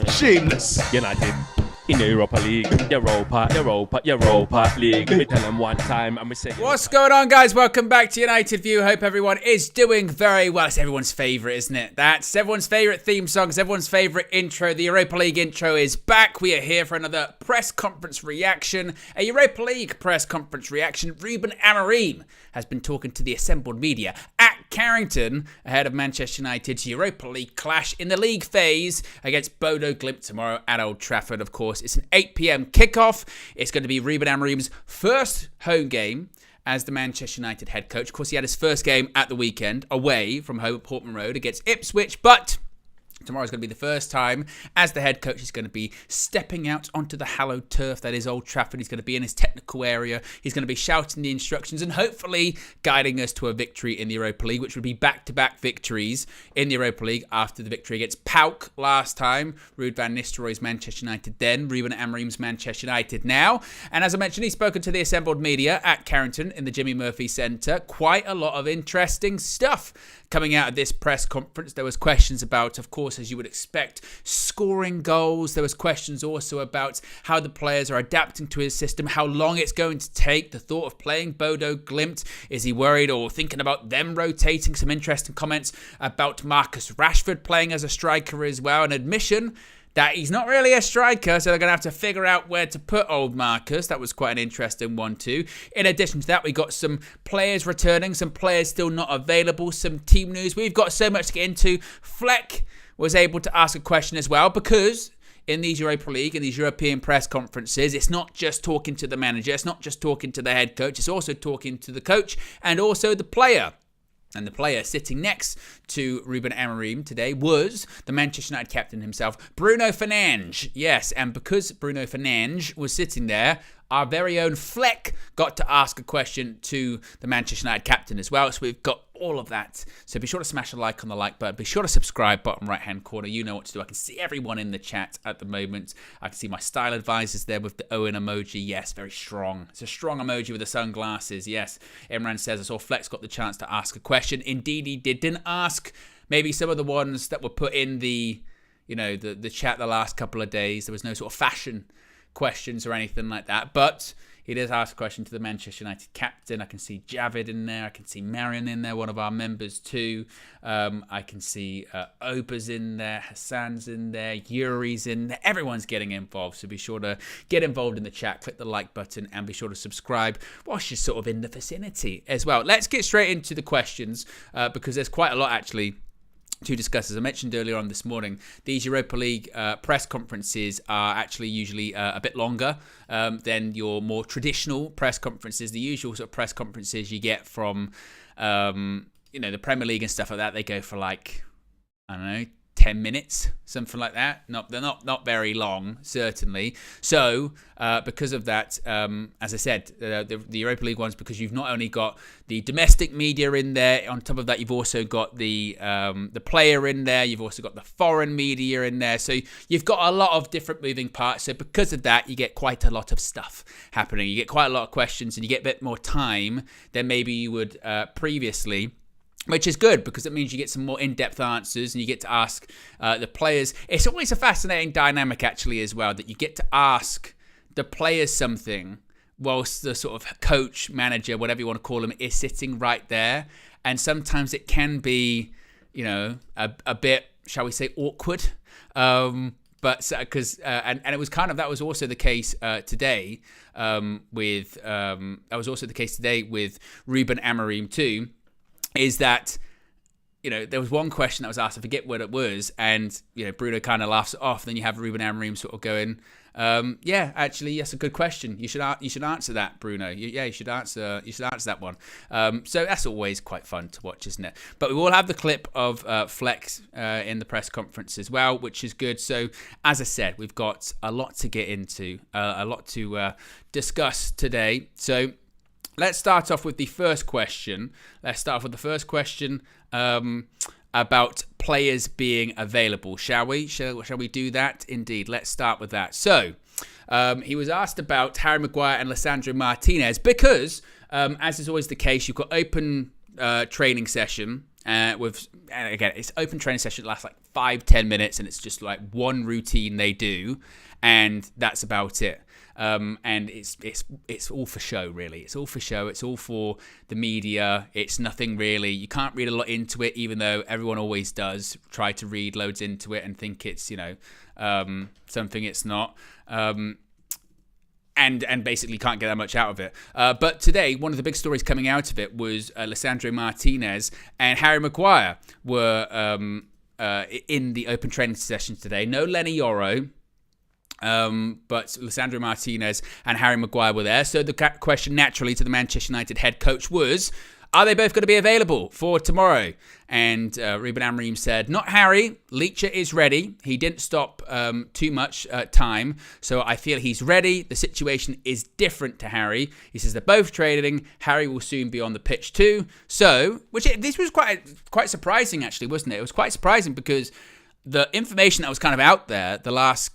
Shameless. United in the Europa League. Europa League. We tell them one time and we say... What's going on, guys? Welcome back to United View. Hope everyone is doing very well. It's everyone's favourite, isn't it? That's everyone's favourite theme song. It's everyone's favourite intro. The Europa League intro is back. We are here for another press conference reaction. A Europa League press conference reaction. Ruben Amorim has been talking to the assembled media at Carrington ahead of Manchester United's Europa League clash in the league phase against Bodo Glimt tomorrow at Old Trafford, of course. It's an 8 p.m. kickoff. It's going to be Ruben Amorim's first home game as the Manchester United head coach. Of course, he had his first game at the weekend away from home at Portman Road against Ipswich, but tomorrow's going to be the first time as the head coach is going to be stepping out onto the hallowed turf that is Old Trafford. He's going to be in his technical area. He's going to be shouting the instructions and hopefully guiding us to a victory in the Europa League, which would be back-to-back victories in the Europa League after the victory against PAOK last time. Ruud van Nistelrooy's Manchester United then, Ruben Amorim's Manchester United now. And as I mentioned, he's spoken to the assembled media at Carrington in the Jimmy Murphy Centre. Quite a lot of interesting stuff coming out of this press conference. There was questions about, of course, as you would expect, scoring goals. There was questions also about how the players are adapting to his system, how long it's going to take, the thought of playing Bodo Glimt. Is he worried or thinking about them rotating? Some interesting comments about Marcus Rashford playing as a striker as well. An admission that he's not really a striker, so they're going to have to figure out where to put old Marcus. That was quite an interesting one too. In addition to that, we got some players returning, some players still not available, some team news. We've got so much to get into. Fleck was able to ask a question as well, because in these Europa League and these European press conferences, it's not just talking to the manager, it's not just talking to the head coach, it's also talking to the coach and also the player. And the player sitting next to Ruben Amorim today was the Manchester United captain himself, Bruno Fernandes. Yes, and because Bruno Fernandes was sitting there, our very own Fleck got to ask a question to the Manchester United captain as well. So we've got all of that. So be sure to smash a like on the like button. Be sure to subscribe, bottom right-hand corner. You know what to do. I can see everyone in the chat at the moment. I can see my style advisors there with the OWEN emoji. Yes, very strong. It's a strong emoji with the sunglasses. Yes, Imran says, I saw Flex got the chance to ask a question. Indeed, he did. Didn't ask maybe some of the ones that were put in the chat the last couple of days. There was no sort of fashion questions or anything like that, but he does ask a question to the Manchester United captain. I can see Javid in there. I can see Marion in there, one of our members too. I can see Opa's in there, Hassan's in there, Yuri's in there. Everyone's getting involved, so be sure to get involved in the chat, click the like button, and be sure to subscribe whilst you're sort of in the vicinity as well. Let's get straight into the questions because there's quite a lot actually to discuss. As I mentioned earlier on this morning, these Europa League press conferences are actually usually a bit longer than your more traditional press conferences. The usual sort of press conferences you get from the Premier League and stuff like that, they go for like, I don't know, 10 minutes, something like that. They're not very long, certainly. So, because of that, as I said, the Europa League ones, because you've not only got the domestic media in there, on top of that, you've also got the player in there, you've also got the foreign media in there. So you've got a lot of different moving parts. So because of that, you get quite a lot of stuff happening. You get quite a lot of questions, and you get a bit more time than maybe you would previously, which is good because it means you get some more in-depth answers and you get to ask the players. It's always a fascinating dynamic actually as well, that you get to ask the players something whilst the sort of coach, manager, whatever you want to call him, is sitting right there. And sometimes it can be, a bit, shall we say, awkward. But because and it was kind of, that was also the case today with Ruben Amorim too. Is that, there was one question that was asked, I forget what it was, and, Bruno kind of laughs it off. Then you have Ruben Amorim sort of going, yeah, actually, that's a good question. You should answer that, Bruno. You should answer that one. So that's always quite fun to watch, isn't it? But we will have the clip of Flex in the press conference as well, which is good. So as I said, we've got a lot to get into, a lot to discuss today. So let's start off with the first question. About players being available. Shall we? Shall we do that? Indeed. Let's start with that. So, he was asked about Harry Maguire and Lisandro Martinez because, as is always the case, you've got open training session And again, it's open training session that lasts like 5-10 minutes, and it's just like one routine they do, and that's about it. And it's all for show, really. It's all for show. It's all for the media. It's nothing really. You can't read a lot into it, even though everyone always does try to read loads into it and think it's, something it's not. And basically can't get that much out of it. But today, one of the big stories coming out of it was Lisandro Martinez and Harry Maguire were in the open training sessions today. No Lenny Yoro. But Lisandro Martinez and Harry Maguire were there. So the question naturally to the Manchester United head coach was, are they both going to be available for tomorrow? And Ruben Amorim said, not Harry. Leacher is ready. He didn't stop too much time. So I feel he's ready. The situation is different to Harry. He says they're both training. Harry will soon be on the pitch too. So, this was quite surprising actually, wasn't it? It was quite surprising because the information that was kind of out there the last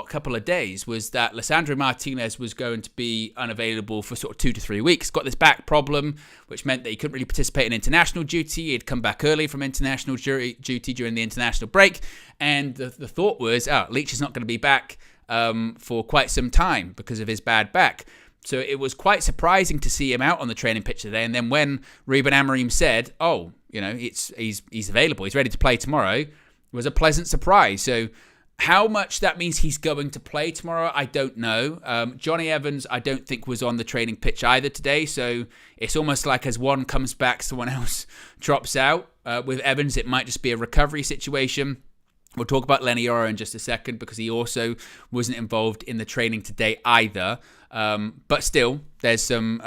couple of days was that Lisandro Martinez was going to be unavailable for sort of 2 to 3 weeks. Got this back problem, which meant that he couldn't really participate in international duty. He'd come back early from international duty during the international break. And the thought was, Leach is not going to be back for quite some time because of his bad back. So it was quite surprising to see him out on the training pitch today. And then when Ruben Amorim said, he's available, he's ready to play tomorrow, it was a pleasant surprise. So how much that means he's going to play tomorrow, I don't know. Johnny Evans, I don't think, was on the training pitch either today. So it's almost like as one comes back, someone else drops out. With Evans, it might just be a recovery situation. We'll talk about Lenny Yoro in just a second because he also wasn't involved in the training today either. But still, there's some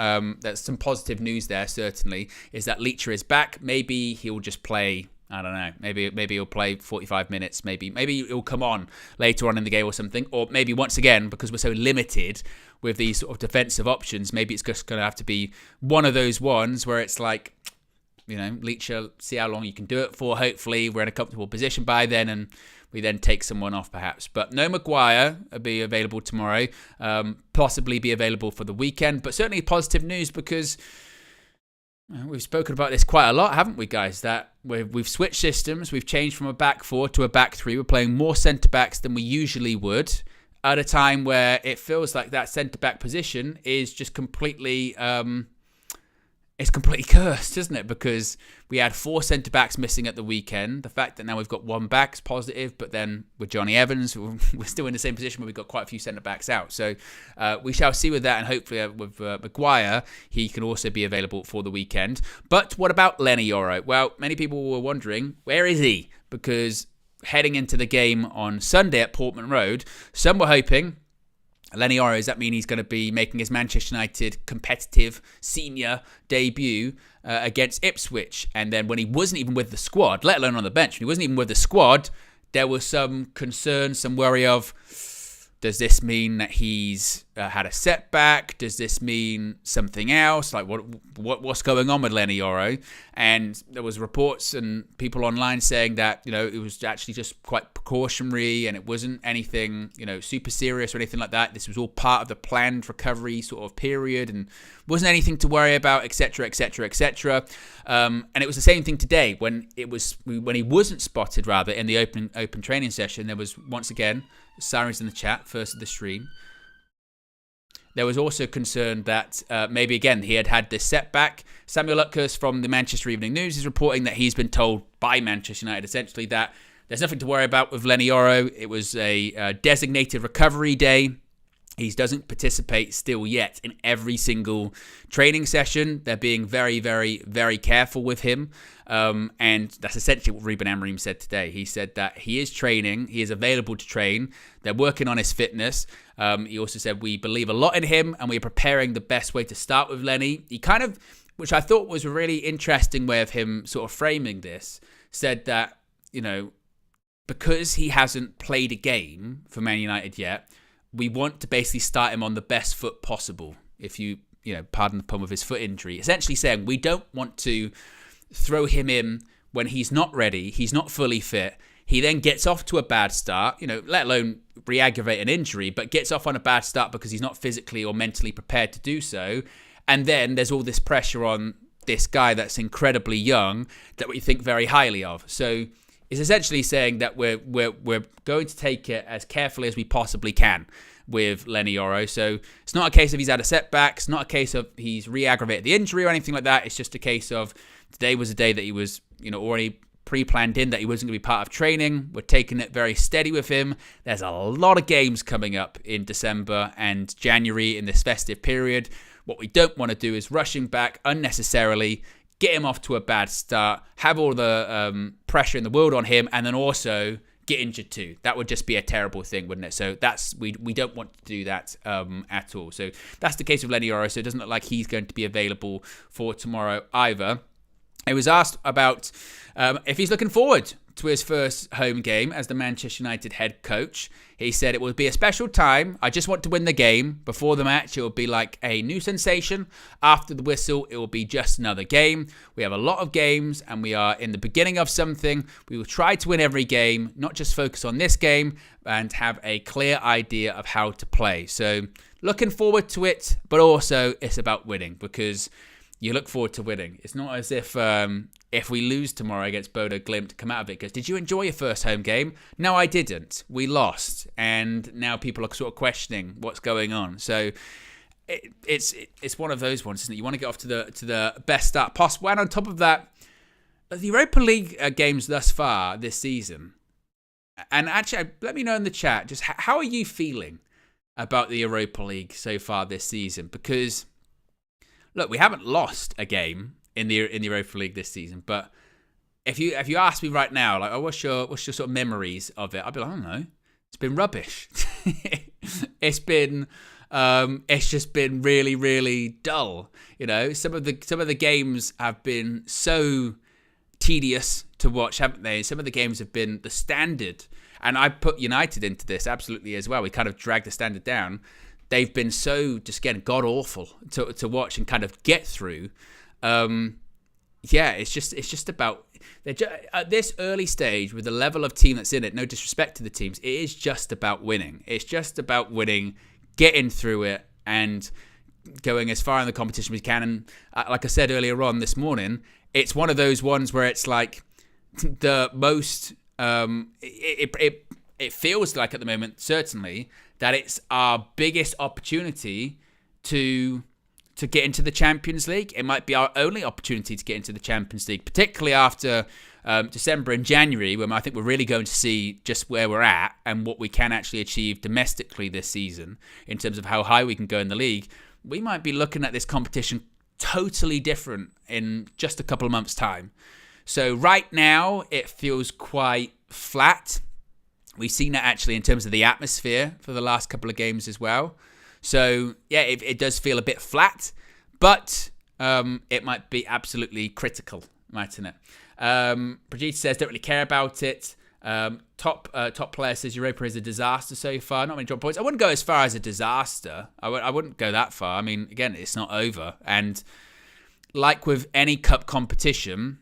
positive news there, certainly, is that Leacher is back. Maybe he'll just play, I don't know. Maybe he'll play 45 minutes. Maybe he'll come on later on in the game or something. Or maybe once again, because we're so limited with these sort of defensive options, maybe it's just going to have to be one of those ones where it's like, Leacher, see how long you can do it for. Hopefully, we're in a comfortable position by then, and we then take someone off perhaps. But no Maguire will be available tomorrow. Possibly be available for the weekend. But certainly positive news because we've spoken about this quite a lot, haven't we, guys? That we've switched systems. We've changed from a back four to a back three. We're playing more centre-backs than we usually would at a time where it feels like that centre-back position is just completely it's completely cursed, isn't it? Because we had 4 centre-backs missing at the weekend. The fact that now we've got 1 back is positive, but then with Johnny Evans, we're still in the same position where we've got quite a few centre-backs out. So we shall see with that, and hopefully with Maguire, he can also be available for the weekend. But what about Lenny Yoro? Well, many people were wondering, where is he? Because heading into the game on Sunday at Portman Road, some were hoping Lenny Yoro, does that mean he's going to be making his Manchester United competitive senior debut against Ipswich? And then when he wasn't even with the squad, let alone on the bench, when he wasn't even with the squad, there was some concern, some worry of, does this mean that he's had a setback? Does this mean something else? Like what's going on with Lenny Yoro? And there was reports and people online saying that, it was actually just quite precautionary and it wasn't anything, super serious or anything like that. This was all part of the planned recovery sort of period and wasn't anything to worry about, etc., etc., etc. And it was the same thing today when he wasn't spotted rather in the open training session. There was once again sirens in the chat, first of the stream. There was also concern that maybe again he had this setback. Samuel Lutkers from the Manchester Evening News is reporting that he's been told by Manchester United essentially that there's nothing to worry about with Lenny Yoro. It was a designated recovery day. He doesn't participate still yet in every single training session. They're being very, very, very careful with him. And that's essentially what Ruben Amorim said today. He said that he is training. He is available to train. They're working on his fitness. He also said, we believe a lot in him and we're preparing the best way to start with Lenny. He kind of, which I thought was a really interesting way of him sort of framing this, said that, because he hasn't played a game for Man United yet, we want to basically start him on the best foot possible, if you pardon the pun with his foot injury. Essentially saying we don't want to throw him in when he's not ready, he's not fully fit. He then gets off to a bad start, let alone re-aggravate an injury, but gets off on a bad start because he's not physically or mentally prepared to do so. And then there's all this pressure on this guy that's incredibly young that we think very highly of. So it's essentially saying that we're going to take it as carefully as we possibly can with Lenny Yoro. So it's not a case of he's had a setback. It's not a case of he's re-aggravated the injury or anything like that. It's just a case of today was a day that he was, already pre-planned in, that he wasn't going to be part of training. We're taking it very steady with him. There's a lot of games coming up in December and January in this festive period. What we don't want to do is rush him back unnecessarily, get him off to a bad start, have all the pressure in the world on him, and then also get injured too. That would just be a terrible thing, wouldn't it? So we don't want to do that at all. So that's the case with Lenny Yoro. So it doesn't look like he's going to be available for tomorrow either. It was asked about if he's looking forward to his first home game as the Manchester United head coach. He said it will be a special time. I just want to win the game. Before the match, it will be like a new sensation. After the whistle, it will be just another game. We have a lot of games and we are in the beginning of something. We will try to win every game, not just focus on this game, and have a clear idea of how to play. So looking forward to it, but also it's about winning, because you look forward to winning. It's not as if we lose tomorrow against Bodo Glimt, come out of it because, did you enjoy your first home game? No, I didn't. We lost. And now people are sort of questioning what's going on. So it's one of those ones, isn't it? You want to get off to the best start possible. And on top of that, the Europa League games thus far this season, and actually, let me know in the chat, just how are you feeling about the Europa League so far this season? Because look, we haven't lost a game in the Europa League this season, but if you ask me right now, like, oh, what's your sort of memories of it? I'd be like, I don't know. It's been rubbish. It's just been really, really dull. Some of the games have been so tedious to watch, haven't they? Some of the games have been the standard, and I put United into this absolutely as well. We kind of dragged the standard down. They've been so just getting god awful to watch and kind of get through. It's just about at this early stage with the level of team that's in it. No disrespect to the teams, it is just about winning. It's just about winning, getting through it, and going as far in the competition as we can. And like I said earlier on this morning, it's one of those ones where it's like the most. It feels like at the moment, certainly, that it's our biggest opportunity to get into the Champions League. It might be our only opportunity to get into the Champions League, particularly after December and January, when I think we're really going to see just where we're at and what we can actually achieve domestically this season in terms of how high we can go in the league. We might be looking at this competition totally different in just a couple of months' time. So right now, it feels quite flat. We've seen that actually in terms of the atmosphere for the last couple of games as well. So, yeah, it does feel a bit flat, but it might be absolutely critical, mightn't it? Brigitte says, don't really care about it. Top player says Europa is a disaster so far. Not many drop points. I wouldn't go as far as a disaster. I wouldn't go that far. I mean, again, it's not over. And like with any cup competition,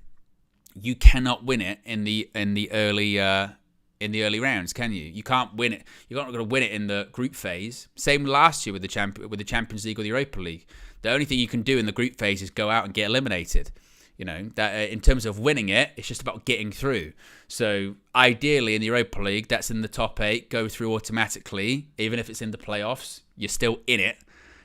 you cannot win it in the early rounds, can you? You can't win it. You're not going to win it in the group phase. Same last year with the Champions League or the Europa League. The only thing you can do in the group phase is go out and get eliminated. That in terms of winning it, it's just about getting through. So ideally in the Europa League, that's in the top 8, go through automatically. Even if it's in the playoffs, you're still in it.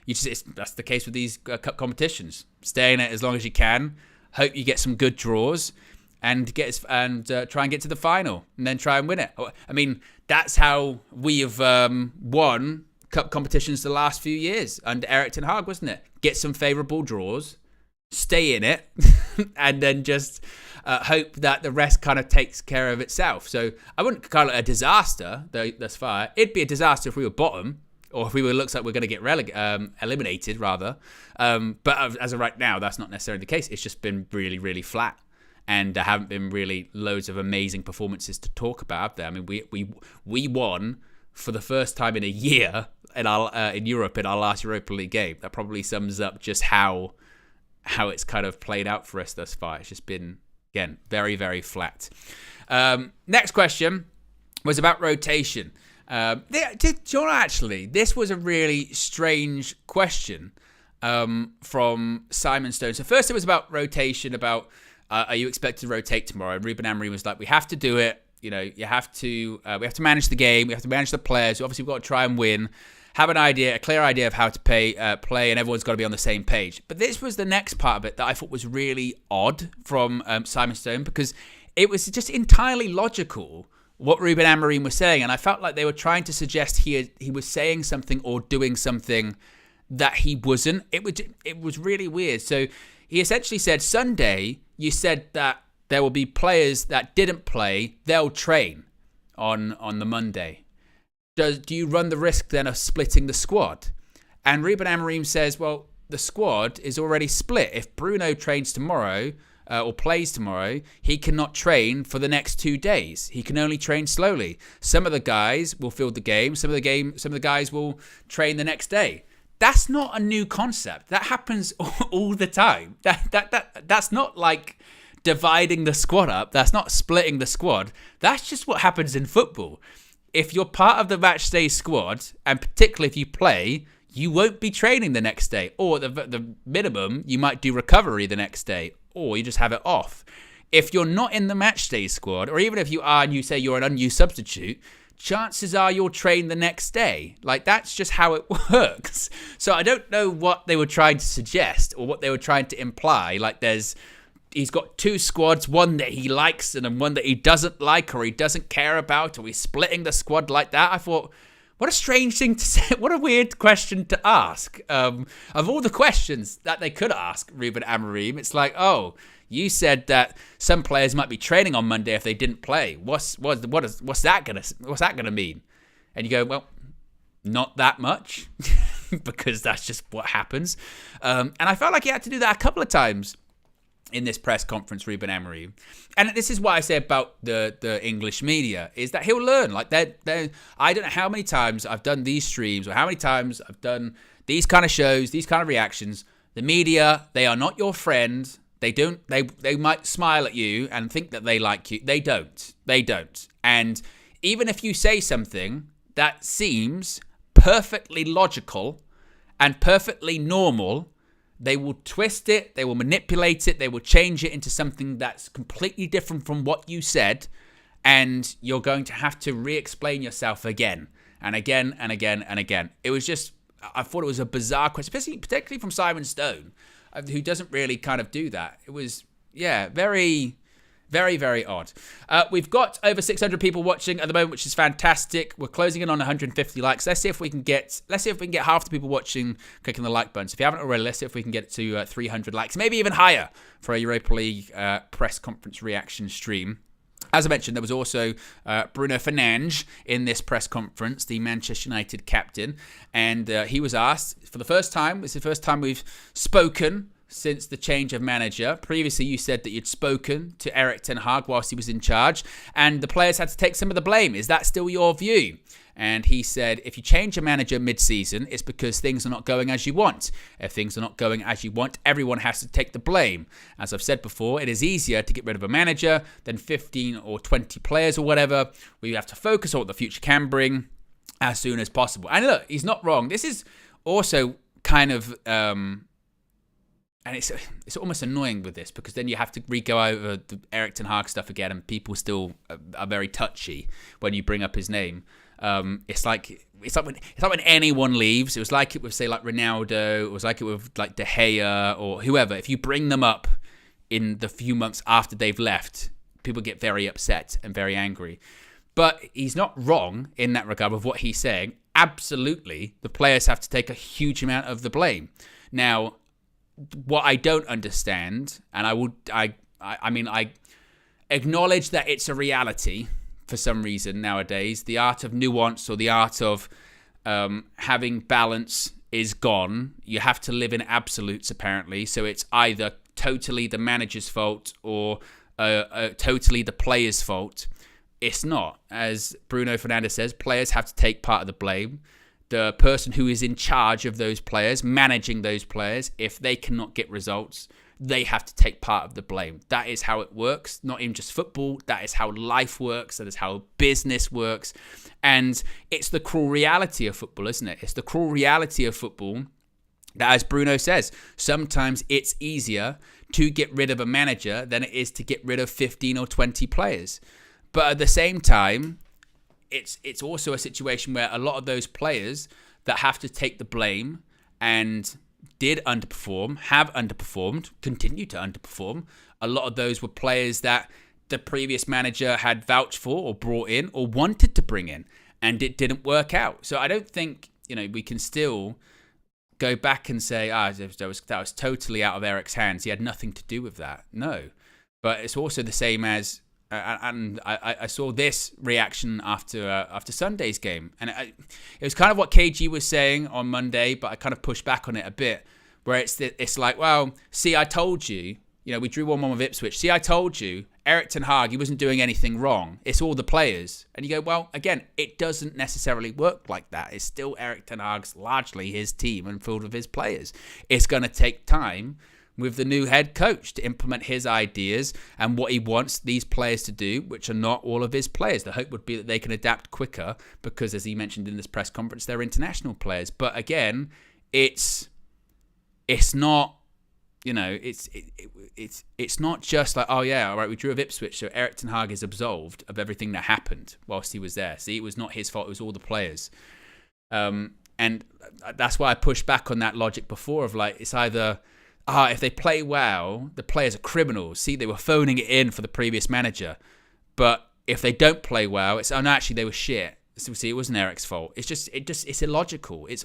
That's the case with these cup competitions. Stay in it as long as you can. Hope you get some good draws. And try and get to the final, and then try and win it. I mean, that's how we have won cup competitions the last few years under Erik ten Hag, wasn't it? Get some favourable draws, stay in it, and then just hope that the rest kind of takes care of itself. So I wouldn't call it a disaster thus far. It'd be a disaster if we were bottom, or if we looks like we're going to get eliminated rather. But as of right now, that's not necessarily the case. It's just been really, really flat. And there haven't been really loads of amazing performances to talk about, have there? I mean, we won for the first time in a year in Europe in our last Europa League game. That probably sums up just how it's kind of played out for us thus far. It's just been, again, very, very flat. Next question was about rotation. Actually, this was a really strange question. from Simon Stone. So first it was about rotation, about are you expected to rotate tomorrow? And Ruben Amorim was like, we have to do it. You know, we have to manage the game. We have to manage the players. Obviously, we've got to try and win. Have a clear idea of how to play, and everyone's got to be on the same page. But this was the next part of it that I thought was really odd from Simon Stone, because it was just entirely logical what Ruben Amorim was saying, and I felt like they were trying to suggest he was saying something or doing something that he wasn't. It was really weird. So he essentially said, Sunday, you said that there will be players that didn't play, they'll train on the Monday. Do you run the risk then of splitting the squad? And Ruben Amorim says, well, the squad is already split. If Bruno trains tomorrow or plays tomorrow, he cannot train for the next 2 days. He can only train slowly. Some of the guys will field the game. Some of the guys will train the next day. That's not a new concept. That happens all the time. That's not like dividing the squad up. That's not splitting the squad. That's just what happens in football. If you're part of the match day squad, and particularly if you play, you won't be training the next day. Or the minimum, you might do recovery the next day, or you just have it off. If you're not in the match day squad, or even if you are and you say you're an unused substitute, chances are you'll train the next day. Like, that's just how it works. So I don't know what they were trying to suggest or what they were trying to imply. Like, he's got 2 squads, one that he likes and one that he doesn't like or he doesn't care about, or he's splitting the squad like that. I thought, what a strange thing to say. What a weird question to ask. Of all the questions that they could ask Ruben Amorim, it's like, oh, you said that some players might be training on Monday if they didn't play. What's that gonna mean? And you go, well, not that much, because that's just what happens. And I felt like he had to do that a couple of times in this press conference, Ruben Amorim. And this is what I say about the English media, is that he'll learn. Like, I don't know how many times I've done these streams or how many times I've done these kind of shows, these kind of reactions. The media, they are not your friend. They might smile at you and think that they like you. They don't. And even if you say something that seems perfectly logical and perfectly normal, they will twist it, they will manipulate it, they will change it into something that's completely different from what you said, and you're going to have to re-explain yourself again and again and again and again. It was just, I thought it was a bizarre question, particularly from Simon Stone, who doesn't really kind of do that. It was, very, very, very odd. We've got over 600 people watching at the moment, which is fantastic. We're closing in on 150 likes. Let's see if we can get half the people watching clicking the like button. So if you haven't already, let's see if we can get to 300 likes, maybe even higher, for a Europa League press conference reaction stream. As I mentioned, there was also Bruno Fernandes in this press conference, the Manchester United captain, and he was asked for the first time. This is the first time we've spoken since the change of manager. Previously, you said that you'd spoken to Erik ten Hag whilst he was in charge, and the players had to take some of the blame. Is that still your view? And he said, if you change a manager mid-season, it's because things are not going as you want. If things are not going as you want, everyone has to take the blame. As I've said before, it is easier to get rid of a manager than 15 or 20 players or whatever. We have to focus on what the future can bring as soon as possible. And look, he's not wrong. This is also kind of... and it's almost annoying with this, because then you have to re-go over the Erik ten Hag stuff again, and people still are very touchy when you bring up his name. It's like when anyone leaves. It was like it with, say, like Ronaldo. It was like it with like De Gea or whoever. If you bring them up in the few months after they've left, people get very upset and very angry. But he's not wrong in that regard with what he's saying. Absolutely, the players have to take a huge amount of the blame. Now, what I don't understand, and I acknowledge that it's a reality for some reason nowadays. The art of nuance, or the art of having balance, is gone. You have to live in absolutes, apparently. So it's either totally the manager's fault or totally the player's fault. It's not. As Bruno Fernandes says, players have to take part of the blame. The person who is in charge of those players, managing those players, if they cannot get results, they have to take part of the blame. That is how it works. Not even just football. That is how life works. That is how business works. And it's the cruel reality of football, isn't it? It's the cruel reality of football that, as Bruno says, sometimes it's easier to get rid of a manager than it is to get rid of 15 or 20 players. But at the same time, it's also a situation where a lot of those players that have to take the blame and did underperform, have underperformed, continue to underperform. A lot of those were players that the previous manager had vouched for or brought in or wanted to bring in, and it didn't work out. So I don't think, we can still go back and say, that was totally out of Erik's hands. He had nothing to do with that. No. But it's also the same as, and I saw this reaction after Sunday's game. And it was kind of what KG was saying on Monday, but I kind of pushed back on it a bit, where it's like, well, see, I told you, we drew 1-1 with Ipswich. See, I told you, Erik ten Hag, he wasn't doing anything wrong. It's all the players. And you go, well, again, it doesn't necessarily work like that. It's still Erik ten Hag's, largely his team and filled with his players. It's going to take time with the new head coach to implement his ideas and what he wants these players to do, which are not all of his players. The hope would be that they can adapt quicker because, as he mentioned in this press conference, they're international players. But again, it's not, it's not just like, oh yeah, all right, we drew with Ipswich, so Erik ten Hag is absolved of everything that happened whilst he was there. See, it was not his fault, it was all the players. And that's why I pushed back on that logic before of like, it's either, if they play well, the players are criminals. See, they were phoning it in for the previous manager. But if they don't play well, it's, no, actually they were shit. So see, it wasn't Erik's fault. It's illogical. It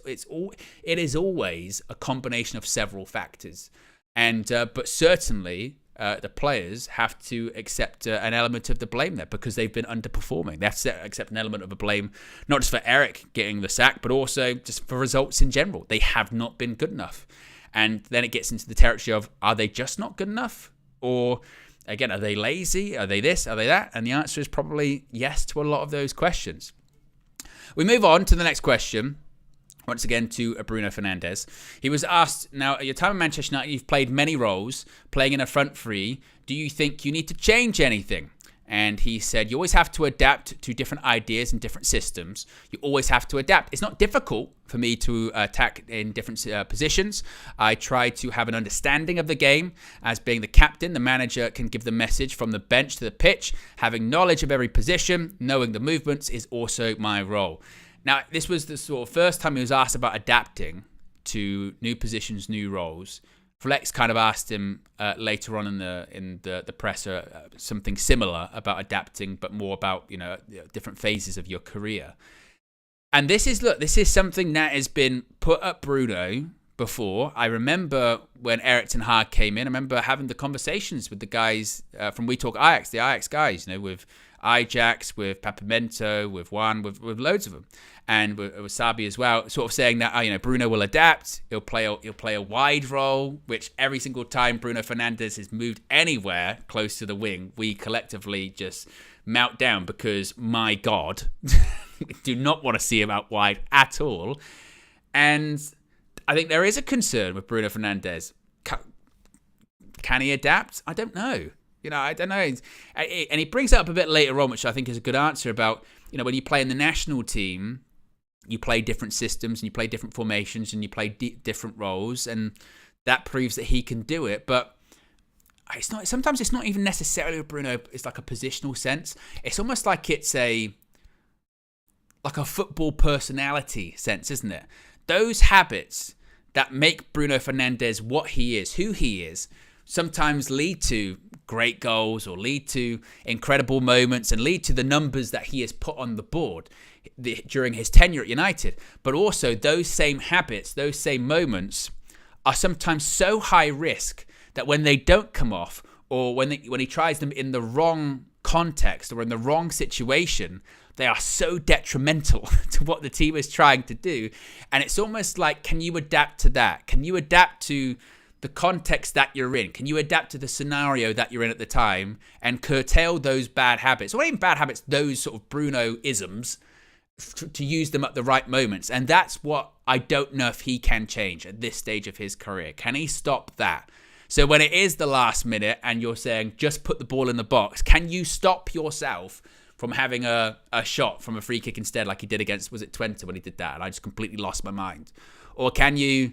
is always a combination of several factors. And but certainly the players have to accept an element of the blame there because they've been underperforming. They have to accept an element of the blame, not just for Erik getting the sack, but also just for results in general. They have not been good enough. And then it gets into the territory of, are they just not good enough? Or, again, are they lazy? Are they this? Are they that? And the answer is probably yes to a lot of those questions. We move on to the next question. Once again, to Bruno Fernandes. He was asked, now, at your time in Manchester United, you've played many roles, playing in a front three. Do you think you need to change anything? And he said, you always have to adapt to different ideas and different systems. You always have to adapt. It's not difficult for me to attack in different positions. I try to have an understanding of the game. As being the captain, the manager can give the message from the bench to the pitch. Having knowledge of every position, knowing the movements is also my role. Now, this was the sort of first time he was asked about adapting to new positions, new roles. Flex kind of asked him later on in the presser something similar about adapting, but more about different phases of your career. And this is something that has been put at Bruno before. I remember when Erik ten Hag came in. I remember having the conversations with the guys from We Talk Ajax, the Ajax guys, with Ajax, with Papamento, with Juan, with loads of them, and with Sabi as well, sort of saying that Bruno will adapt. He'll play a wide role, which every single time Bruno Fernandes has moved anywhere close to the wing, we collectively just melt down because, my God, we do not want to see him out wide at all. And I think there is a concern with Bruno Fernandes. Can he adapt? I don't know. I don't know. And he brings that up a bit later on, which I think is a good answer about, when you play in the national team, you play different systems and you play different formations and you play different roles. And that proves that he can do it. But sometimes it's not even necessarily with Bruno. It's like a positional sense. It's almost like it's a football personality sense, isn't it? Those habits that make Bruno Fernandes what he is, who he is, sometimes lead to great goals or lead to incredible moments and lead to the numbers that he has put on the board during his tenure at United. But also those same habits, those same moments are sometimes so high risk that when they don't come off, or when he tries them in the wrong context or in the wrong situation, they are so detrimental to what the team is trying to do. And it's almost like, can you adapt to that? Can you adapt to the context that you're in? Can you adapt to the scenario that you're in at the time and curtail those bad habits, or even bad habits, those sort of Bruno-isms, to use them at the right moments? And that's what I don't know if he can change at this stage of his career. Can he stop that? So when it is the last minute and you're saying, just put the ball in the box, can you stop yourself from having a shot from a free kick instead, like he did against, was it Twente when he did that? And I just completely lost my mind. Or can you,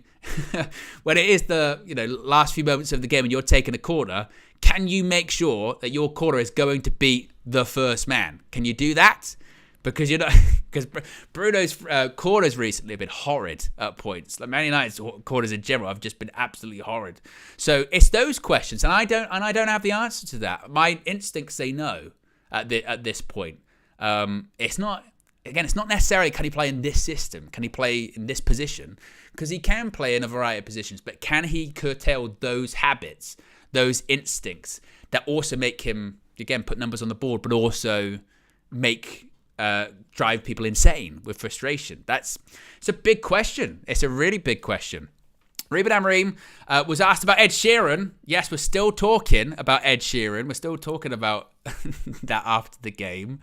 when it is the last few moments of the game and you're taking a corner, can you make sure that your corner is going to beat the first man? Can you do that? Because because Bruno's corners recently have been horrid at points. Like Man United's corners in general have just been absolutely horrid. So it's those questions, and I don't have the answer to that. My instincts say no at this point. It's not necessarily can he play in this system, can he play in this position, because he can play in a variety of positions, but can he curtail those habits, those instincts that also make him, again, put numbers on the board, but also drive people insane with frustration? It's a big question. It's a really big question. Ruben Amorim was asked about Ed Sheeran. Yes, we're still talking about Ed Sheeran. We're still talking about that after the game.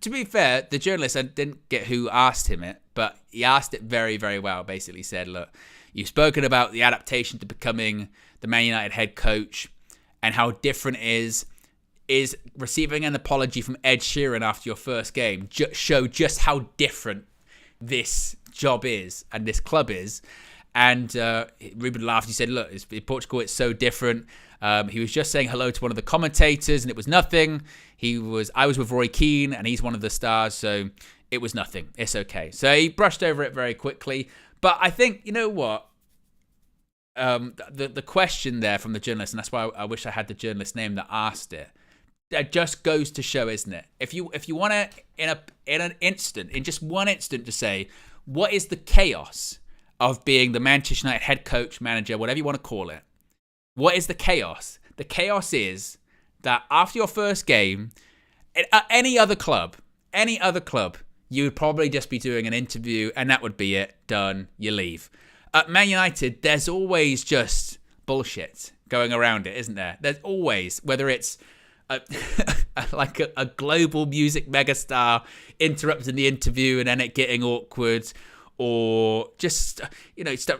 To be fair, the journalist, I didn't get who asked him it, but he asked it very, very well. Basically said, look, you've spoken about the adaptation to becoming the Man United head coach and how different it is receiving an apology from Ed Sheeran after your first game show just how different this job is and this club is. And Ruben laughed. He said, look, in Portugal, it's so different. He was just saying hello to one of the commentators and it was nothing. I was with Roy Keane and he's one of the stars, so it was nothing. It's okay. So he brushed over it very quickly. But I think, you know what? The question there from the journalist, and that's why I wish I had the journalist's name that asked it, that just goes to show, isn't it? If you want to, in just one instant, to say, what is the chaos of being the Manchester United head coach, manager, whatever you want to call it? What is the chaos? The chaos is that after your first game, at any other club, you would probably just be doing an interview and that would be it. Done. You leave. At Man United, there's always just bullshit going around it, isn't there? There's always, whether it's like a global music megastar interrupting the interview and then it getting awkward, or just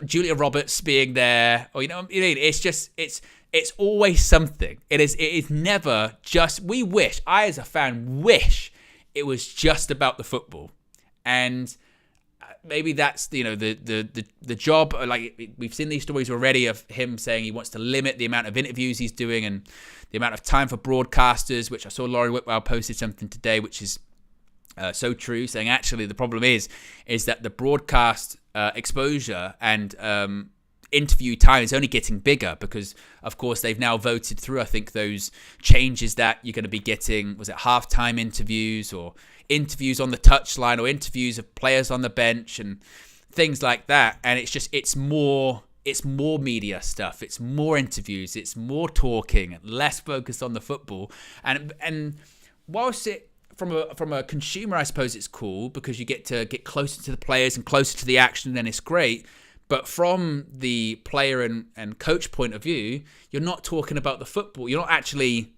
Julia Roberts being there, or it's always something. It is never just. I as a fan wish it was just about the football, and maybe that's the job. Like, we've seen these stories already of him saying he wants to limit the amount of interviews he's doing and the amount of time for broadcasters, which I saw Laurie Whitwell posted something today, which is so true, saying actually the problem is that the broadcast exposure and interview time is only getting bigger because, of course, they've now voted through, I think, those changes that you're going to be getting, was it halftime interviews or interviews on the touchline or interviews of players on the bench and things like that. And it's more media stuff. It's more interviews. It's more talking, less focused on the football. And whilst it, from a consumer, I suppose it's cool because you get to get closer to the players and closer to the action, then it's great. But from the player and coach point of view, you're not talking about the football. You're not actually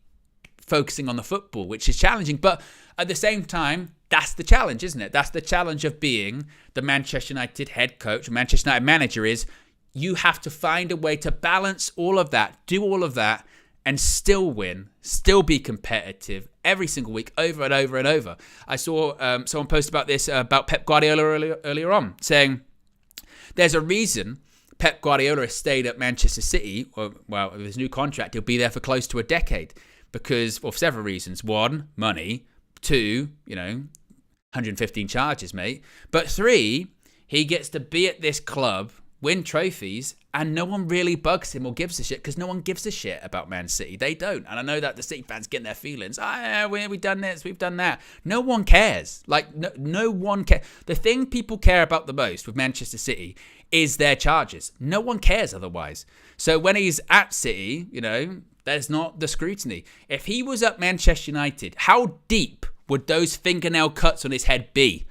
focusing on the football, which is challenging. But at the same time, that's the challenge, isn't it? That's the challenge of being the Manchester United head coach, Manchester United manager, is you have to find a way to balance all of that, do all of that, and still win, still be competitive every single week, over and over and over. I saw someone post about this, about Pep Guardiola earlier on, saying there's a reason Pep Guardiola has stayed at Manchester City. Well, with his new contract, he'll be there for close to a decade because, well, for several reasons. One, money. Two, 115 charges, mate. But three, he gets to be at this club, win trophies, and no one really bugs him or gives a shit because no one gives a shit about Man City. They don't. And I know that the City fans get their feelings. We've done this, we've done that. No one cares. Like, no one cares. The thing people care about the most with Manchester City is their charges. No one cares otherwise. So when he's at City, there's not the scrutiny. If he was at Manchester United, how deep would those fingernail cuts on his head be?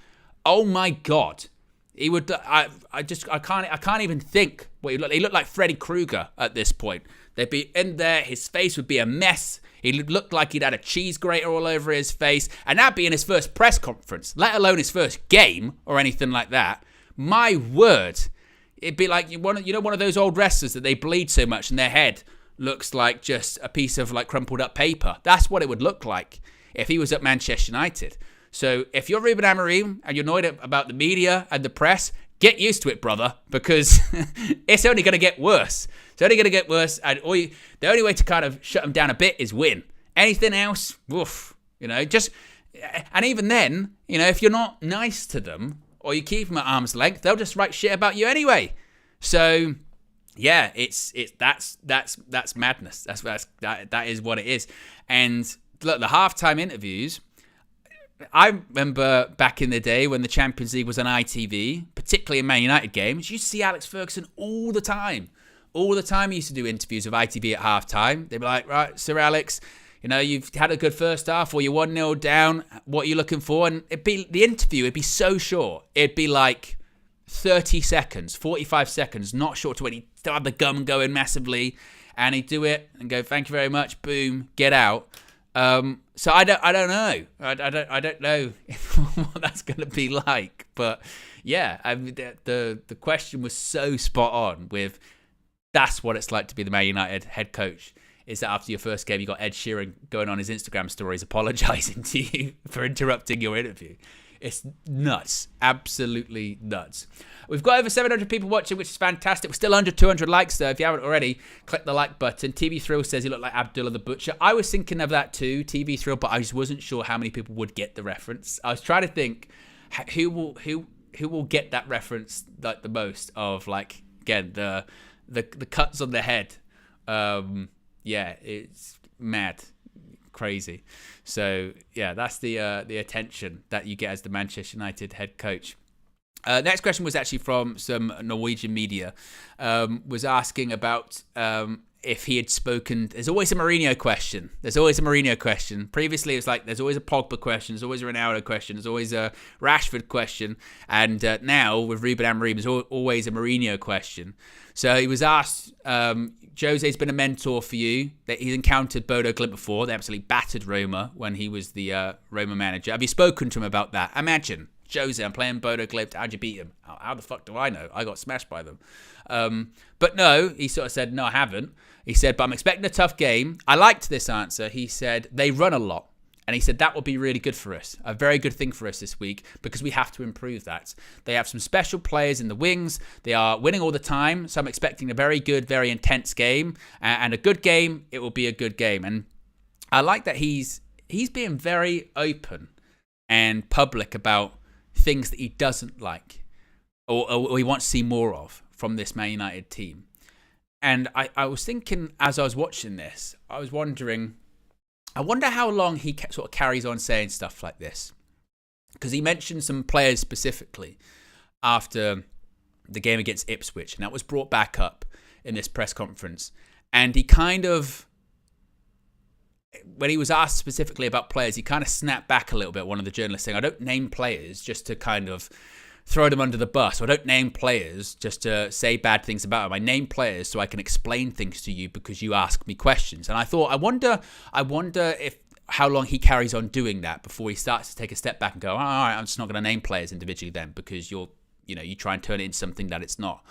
Oh my God. He would. I can't even think what he looked. He looked like Freddy Krueger at this point. They'd be in there. His face would be a mess. He looked like he'd had a cheese grater all over his face, and that'd be in his first press conference, let alone his first game or anything like that. My word, it'd be like one of those old wrestlers that they bleed so much and their head looks like just a piece of like crumpled up paper. That's what it would look like if he was at Manchester United. So if you're Ruben Amorim and you're annoyed about the media and the press, get used to it, brother, because it's only going to get worse. It's only going to get worse, and the only way to kind of shut them down a bit is win. Anything else, woof, and even then, if you're not nice to them or you keep them at arm's length, they'll just write shit about you anyway. So, yeah, that's madness. That is what it is. And look, the halftime interviews. I remember back in the day when the Champions League was on ITV, particularly in Man United games, you see Alex Ferguson all the time. All the time he used to do interviews with ITV at halftime. They'd be like, right, Sir Alex, you've had a good first half or you're 1-0 down. What are you looking for? And the interview would be so short. It'd be like 30 seconds, 45 seconds, not short to when he'd still have the gum going massively. And he'd do it and go, thank you very much, boom, get out. So I don't know. I don't know what that's going to be like. But yeah, I mean, the question was so spot on with that's what it's like to be the Man United head coach. Is that after your first game, you got Ed Sheeran going on his Instagram stories apologizing to you for interrupting your interview. It's nuts. Absolutely nuts. We've got over 700 people watching, which is fantastic. We're still under 200 likes, though. If you haven't already, click the like button. TV Thrill says you look like Abdullah the Butcher. I was thinking of that too, TV Thrill, but I just wasn't sure how many people would get the reference. I was trying to think who will get that reference like the most of, like, again, the cuts on the head. Yeah, it's mad. Crazy. So yeah, that's the attention that you get as the Manchester United head coach. Next question was actually from some Norwegian media. Was asking about if he had spoken. There's always a Mourinho question. Previously, it was like there's always a Pogba question. There's always a Ronaldo question. There's always a Rashford question. And now with Ruben Amorim, there's always a Mourinho question. So he was asked, Jose's been a mentor for you. He's encountered Bodo Glimt before. They absolutely battered Roma when he was the Roma manager. Have you spoken to him about that? Imagine, Jose, I'm playing Bodo Glimt. How'd you beat him? How the fuck do I know? I got smashed by them. But no, he sort of said, no, I haven't. He said, but I'm expecting a tough game. I liked this answer. He said, they run a lot. And he said, that will be really good for us. A very good thing for us this week because we have to improve that. They have some special players in the wings. They are winning all the time. So I'm expecting a very good, very intense game. And a good game, it will be a good game. And I like that he's being very open and public about things that he doesn't like or he wants to see more of from this Man United team. And I was thinking as I was watching this, I was wondering, I wonder how long he sort of carries on saying stuff like this. Because he mentioned some players specifically after the game against Ipswich. And that was brought back up in this press conference. And he kind of, when he was asked specifically about players, he kind of snapped back a little bit, one of the journalists saying, I don't name players just to kind of throw them under the bus. Or I don't name players just to say bad things about them. I name players so I can explain things to you because you ask me questions. And I thought, I wonder if how long he carries on doing that before he starts to take a step back and go, all right, I'm just not going to name players individually then because you try and turn it into something that it's not.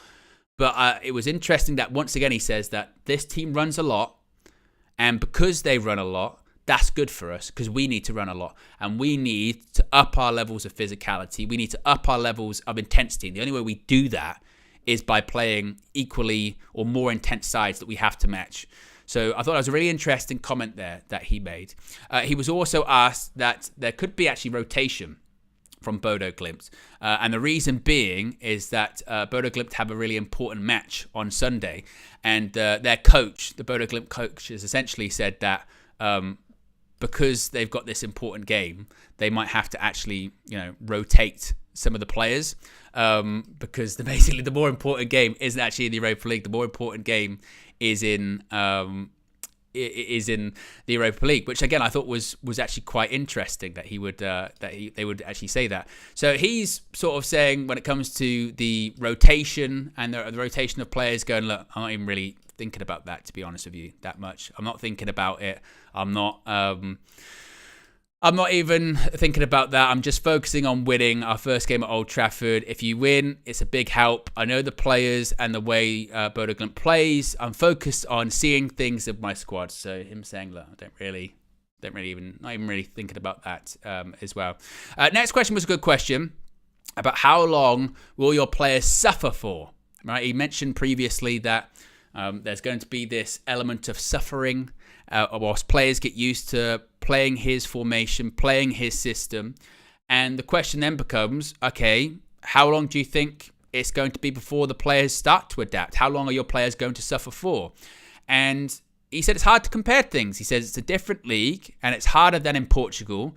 But it was interesting that once again he says that this team runs a lot, and because they run a lot, that's good for us because we need to run a lot and we need to up our levels of physicality. We need to up our levels of intensity. And the only way we do that is by playing equally or more intense sides that we have to match. So I thought that was a really interesting comment there that he made. He was also asked that there could be actually rotation from Bodo Glimt. And the reason being is that Bodo Glimt have a really important match on Sunday. And their coach, the Bodo Glimt coach, has essentially said that because they've got this important game, they might have to actually, rotate some of the players because basically the more important game isn't actually in the Europa League. The more important game is in the Europa League, which again I thought was actually quite interesting that he would they would actually say that. So he's sort of saying when it comes to the rotation and the rotation of players, going, look, I'm not even really thinking about that, to be honest with you, that much. I'm not thinking about it. I'm not even thinking about that. I'm just focusing on winning our first game at Old Trafford. If you win, it's a big help. I know the players and the way Bodo Glimt plays. I'm focused on seeing things of my squad. So him saying, look, I not even really thinking about that as well. Next question was a good question. about how long will your players suffer for, right? He mentioned previously that there's going to be this element of suffering whilst players get used to playing his formation, playing his system. And the question then becomes, okay, how long do you think it's going to be before the players start to adapt? How long are your players going to suffer for? And he said it's hard to compare things. He says it's a different league and it's harder than in Portugal.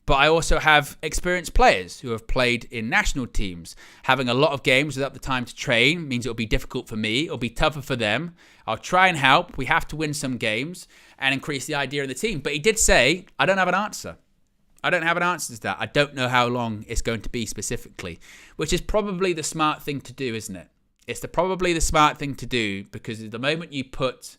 But I also have experienced players who have played in national teams. Having a lot of games without the time to train means it'll be difficult for me. It'll be tougher for them. I'll try and help. We have to win some games and increase the idea of the team. But he did say, I don't have an answer. I don't have an answer to that. I don't know how long it's going to be specifically, which is probably the smart thing to do, isn't it? It's probably the smart thing to do, because the moment you put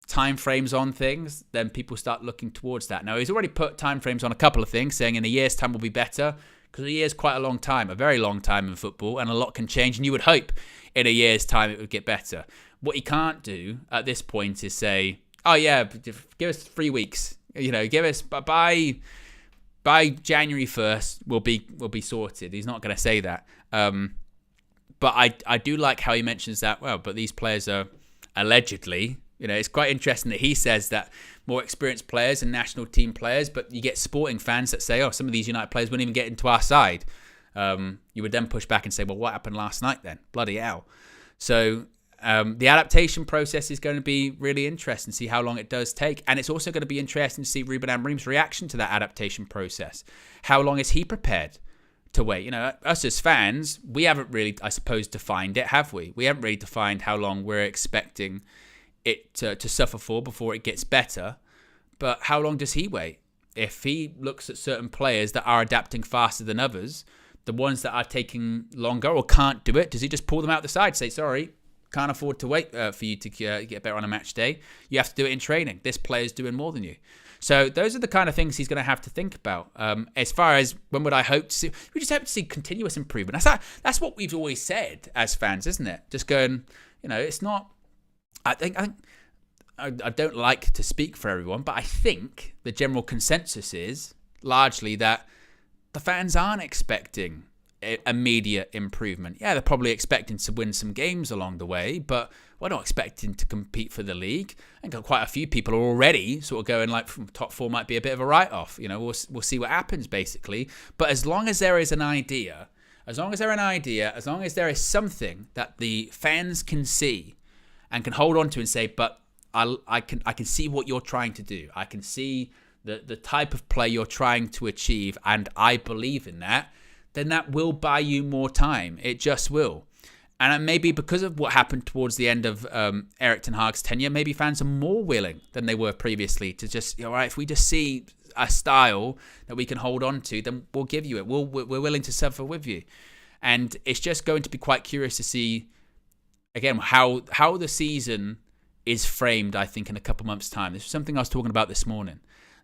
time frames on things, then people start looking towards that. Now, he's already put time frames on a couple of things, saying in a year's time will be better, because a year is quite a long time, a very long time in football, and a lot can change, and you would hope in a year's time it would get better. What he can't do at this point is say, oh yeah, give us 3 weeks, give us by January 1st we'll be sorted. He's not going to say that. But I do like how he mentions that, but these players are allegedly, it's quite interesting that he says that more experienced players and national team players, but you get sporting fans that say, some of these United players wouldn't even get into our side. You would then push back and say, well, what happened last night then? Bloody hell. So the adaptation process is going to be really interesting to see how long it does take. And it's also going to be interesting to see Ruben Amorim's reaction to that adaptation process. How long is he prepared to wait? Us as fans, we haven't really, I suppose, defined it, have we? We haven't really defined how long we're expecting it to suffer for before it gets better. But how long does he wait? If he looks at certain players that are adapting faster than others, the ones that are taking longer or can't do it, does he just pull them out the side, say, sorry, can't afford to wait for you to get better on a match day. You have to do it in training. This player's doing more than you. So those are the kind of things he's going to have to think about. As far as when would I hope to see, we just hope to see continuous improvement. That's what we've always said as fans, isn't it? Just going, it's not. I think I don't like to speak for everyone, but I think the general consensus is largely that the fans aren't expecting immediate improvement. Yeah, they're probably expecting to win some games along the way, but we're not expecting to compete for the league. I think quite a few people are already sort of going like, from top four might be a bit of a write-off. We'll see what happens basically. But as long as there is an idea, as long as there is something that the fans can see and can hold on to and say, but I can see what you're trying to do. I can see the type of play you're trying to achieve, and I believe in that. Then that will buy you more time. It just will. And maybe because of what happened towards the end of Erik ten Hag's tenure, maybe fans are more willing than they were previously to just, all right, if we just see a style that we can hold on to, then we'll give you it. We're willing to suffer with you. And it's just going to be quite curious to see, again, how the season is framed, I think, in a couple months' time. This is something I was talking about this morning,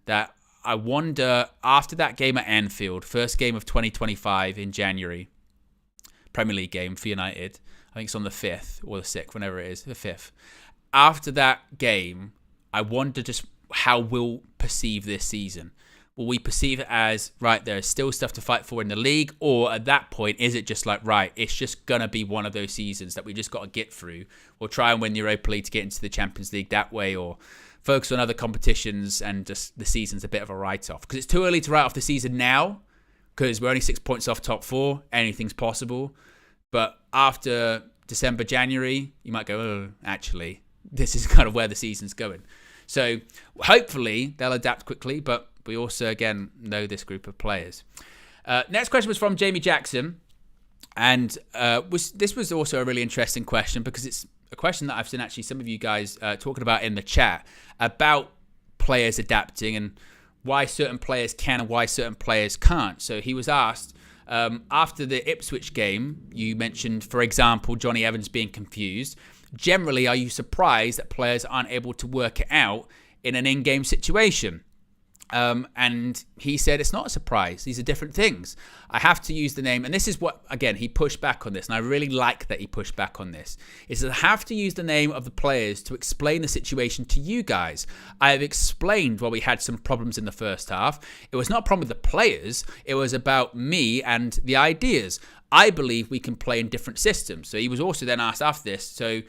that I wonder, after that game at Anfield, first game of 2025 in January, Premier League game for United, I think it's on the 5th or the 6th, whenever it is, the 5th. After that game, I wonder just how we'll perceive this season. Will we perceive it as, right, there's still stuff to fight for in the league? Or at that point, is it just like, right, it's just going to be one of those seasons that we just got to get through? We'll try and win the Europa League to get into the Champions League that way, or focus on other competitions and just the season's a bit of a write-off. Because it's too early to write off the season now, because we're only 6 points off top four. Anything's possible. But after December, January, you might go, oh, actually, this is kind of where the season's going. So hopefully they'll adapt quickly, but we also, again, know this group of players. Next question was from Jamie Jackson. And this was also a really interesting question, because it's a question that I've seen actually some of you guys talking about in the chat about players adapting and why certain players can and why certain players can't. So he was asked, after the Ipswich game, you mentioned, for example, Johnny Evans being confused. Generally, are you surprised that players aren't able to work it out in an in-game situation? And he said, it's not a surprise. These are different things. I have to use the name. And this is what, again, he pushed back on this. And I really like that he pushed back on this. Is that I have to use the name of the players to explain the situation to you guys. I have explained why we had some problems in the first half. It was not a problem with the players. It was about me and the ideas. I believe we can play in different systems. So he was also then asked after this, so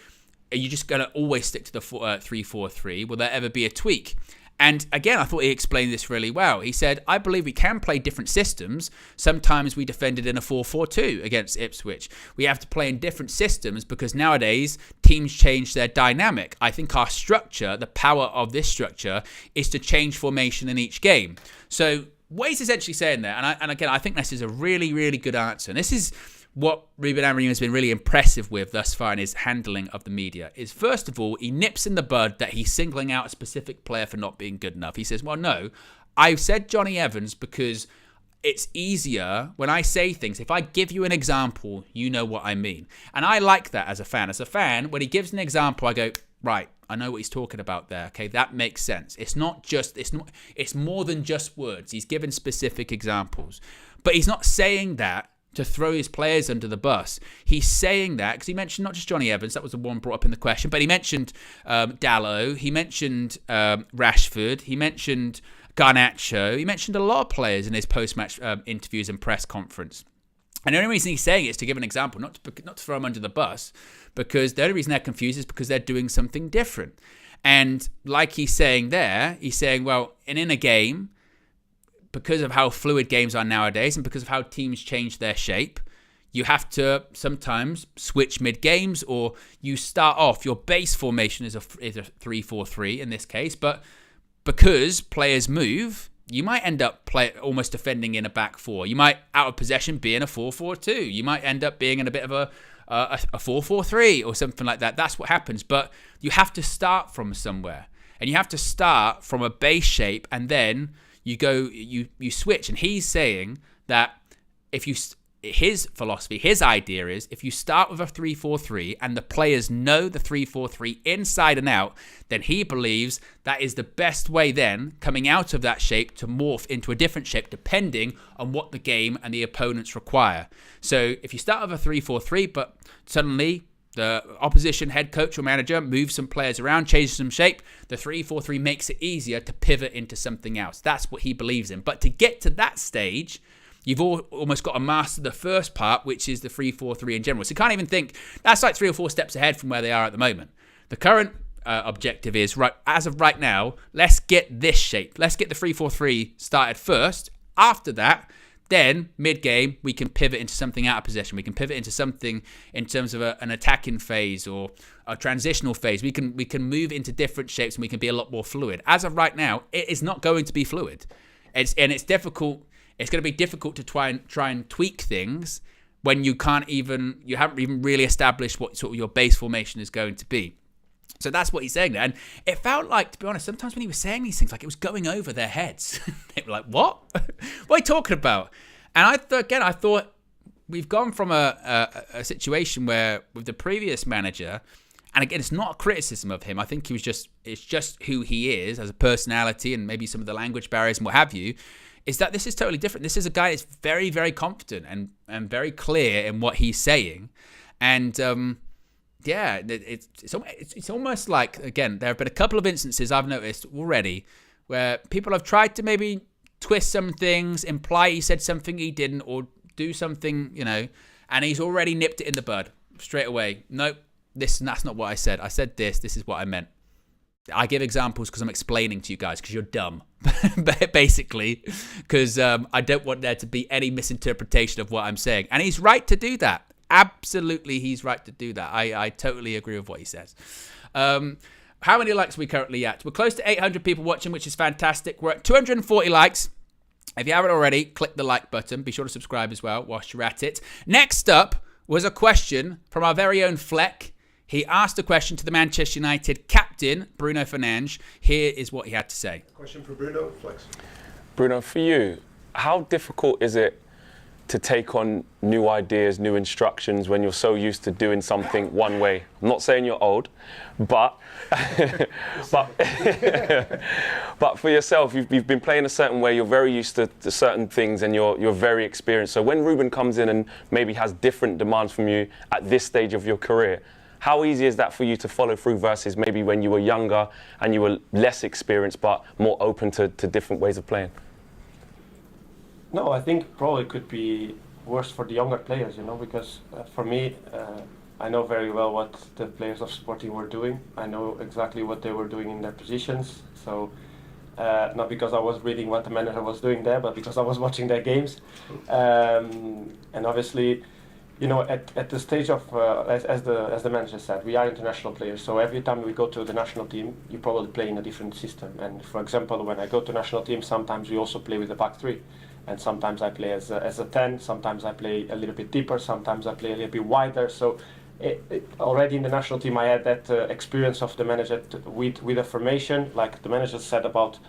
are you just going to always stick to the 3-4-3? Will there ever be a tweak? And again, I thought he explained this really well. He said, I believe we can play different systems. Sometimes we defended in a 4-4-2 against Ipswich. We have to play in different systems because nowadays teams change their dynamic. I think our structure, the power of this structure, is to change formation in each game. So what he's essentially saying there, and again, I think this is a really, really good answer. And this is what Ruben Amorim has been really impressive with thus far in his handling of the media, is first of all, he nips in the bud that he's singling out a specific player for not being good enough. He says, well, no, I've said Johnny Evans because it's easier when I say things. If I give you an example, you know what I mean. And I like that as a fan. As a fan, when he gives an example, I go, right, I know what he's talking about there. Okay, that makes sense. It's more than just words. He's given specific examples. But he's not saying that to throw his players under the bus. He's saying that because he mentioned not just Johnny Evans, that was the one brought up in the question, but he mentioned Dalot, he mentioned Rashford, he mentioned Garnacho, he mentioned a lot of players in his post-match interviews and press conference. And the only reason he's saying it is to give an example, not to throw them under the bus, because the only reason they're confused is because they're doing something different. And like he's saying there, he's saying, well, in a game, because of how fluid games are nowadays and because of how teams change their shape, you have to sometimes switch mid-games, or you start off, your base formation is a 3-4-3 in this case, but because players move, you might end up almost defending in a back four. You might, out of possession, be in a 4-4-2. You might end up being in a bit of a 4-4-3 or something like that. That's what happens. But you have to start from somewhere. And you have to start from a base shape, and then you switch. And he's saying that his philosophy, his idea is, if you start with a 3-4-3 and the players know the 3-4-3 inside and out, then he believes that is the best way then, coming out of that shape, to morph into a different shape depending on what the game and the opponents require. So if you start with a 3-4-3, but suddenly the opposition head coach or manager moves some players around, changes some shape, the 3-4-3 makes it easier to pivot into something else. That's what he believes in. But to get to that stage, you've almost got to master the first part, which is the 3-4-3 in general. So you can't even think, that's like 3 or 4 steps ahead from where they are at the moment. The current objective is, right, as of right now, let's get this shape. Let's get the 3-4-3 started first. After that, then mid-game, we can pivot into something out of possession. We can pivot into something in terms of an attacking phase or a transitional phase. We can move into different shapes and we can be a lot more fluid. As of right now, it is not going to be fluid. It's difficult. It's going to be difficult to try and tweak things when you haven't even really established what sort of your base formation is going to be. So that's what he's saying there. And it felt like, to be honest, sometimes when he was saying these things, like it was going over their heads. They were like, what? What are you talking about? And I thought we've gone from a situation where with the previous manager, and again, it's not a criticism of him. I think it's just who he is as a personality, and maybe some of the language barriers and what have you, is that this is totally different. This is a guy that's very, very confident and very clear in what he's saying. And it's almost like, again, there have been a couple of instances I've noticed already where people have tried to maybe twist some things, imply he said something he didn't, or do something, and he's already nipped it in the bud straight away. Nope, that's not what I said. I said this is what I meant. I give examples because I'm explaining to you guys because you're dumb, basically, because I don't want there to be any misinterpretation of what I'm saying. And he's right to do that. Absolutely, he's right to do that. I totally agree with what he says. How many likes are we currently at? We're close to 800 people watching, which is fantastic. We're at 240 likes. If you haven't already, click the like button. Be sure to subscribe as well whilst you're at it. Next up was a question from our very own Fleck. He asked a question to the Manchester United captain, Bruno Fernandes. Here is what he had to say. Question for Bruno, Flex. Bruno, for you, how difficult is it to take on new ideas, new instructions when you're so used to doing something one way? I'm not saying you're old, but but for yourself, you've been playing a certain way. You're very used to certain things, and you're very experienced. So when Ruben comes in and maybe has different demands from you at this stage of your career, how easy is that for you to follow through versus maybe when you were younger and you were less experienced but more open to different ways of playing? No, I think probably could be worse for the younger players, because for me, I know very well what the players of Sporting were doing. I know exactly what they were doing in their positions. So not because I was reading what the manager was doing there, but because I was watching their games. And obviously, at the stage of, as the manager said, we are international players. So every time we go to the national team, you probably play in a different system. And for example, when I go to national team, sometimes we also play with the back three. And sometimes I play as a 10, sometimes I play a little bit deeper, sometimes I play a little bit wider. So already in the national team I had that experience of the manager with a formation, like the manager said about